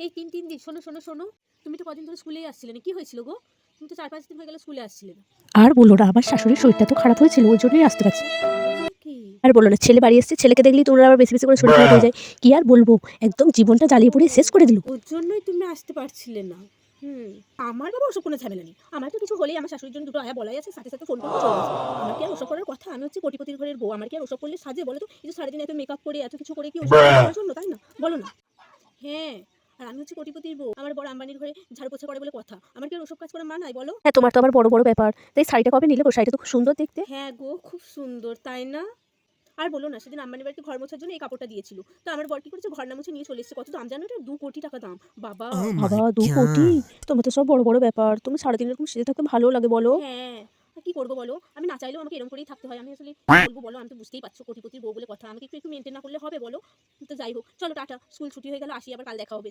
এই ৩ দিন শোনো। তুমি তো কদিন ধরে স্কুলেই আসছিলে না, কি হয়েছিল গো? তুমি তো ৪-৫ দিন হয়ে গেল স্কুলে আসছিলে না। আর বলো না, আমার শাশুড়ির শরীরটা তো খারাপ হয়েছিল, ওই জন্যই আসতে পারছি। কি? আর বলো না, ছেলে বাড়ি এসছে, ছেলেকে দেখলেই তোমরা আবার বেশি করে শরীর খারাপ হয়ে যায়। কি আর বলবো, একদম জীবনটা জ্বালিয়ে পুড়িয়ে শেষ করে দিল। ওর জন্যই তুমি আসতে পারছিলে না। আমার বাবা ওসব কোনো ঝামেলা নেই। আমার তো কিছু হলেই আমার শাশুড়ির জন্য দুটো আয়া বলাই আছে, সাথে ফোন করে চলে আসবে। আমার কি আর ওসব করার কথা? আমি হচ্ছে কোটিপতির ঘরের বউ। আমার কি আর ওসব করলে সাজে বলো তো? এই যে সারাদিন এত মেকআপ করে এত কিছু করে কি ওসব করার জন্য, তাই না? বলো না। হ্যাঁ, আর আমি হচ্ছে কোটিপতির বউ। আমার বড় আম্বানির ঘরে ঝাড়ু পোছা করে বলে কথা। আমার কি আর ওসব কাজ করা মানায় বলো? হ্যাঁ, তোমার তো আবার বড় বড় ব্যাপার। তাই শাড়িটা কবে নিলে গো? শাড়িটা তো খুব সুন্দর দেখতে। হ্যাঁ গো, খুব সুন্দর, তাই না? আর বলো না, সেদিন আম্বানির বাড়িতে ঘর মোছার জন্য এই কাপড়টা দিয়েছিল। তো আমার বর কি করেছে, ঘর না মুছে নিয়ে চলে এসেছে। কত দাম জানো এটা? 2 কোটি টাকা দাম। বাবা! বাবা, 2 কোটি! তোমার তো সব বড় বড় ব্যাপার। তুমি সারাদিন এরকম সেজে থাকতে ভালো লাগে বলো? হ্যাঁ, আর কি করবো বলো? আমি না চাইলেও আমাকে এরকম করেই থাকতে হয়। আমি আসলে কি বলবো বলো? আমি তো বুঝতেই পারছো কোটিপতির বউ বলে কথা। আমাকে একটু মেইনটেইন না করলে হবে বলো? তো যাই হোক, চলো টাটা। স্কুল ছুটি হয়ে গেল, আসি আবার, কাল দেখা হবে।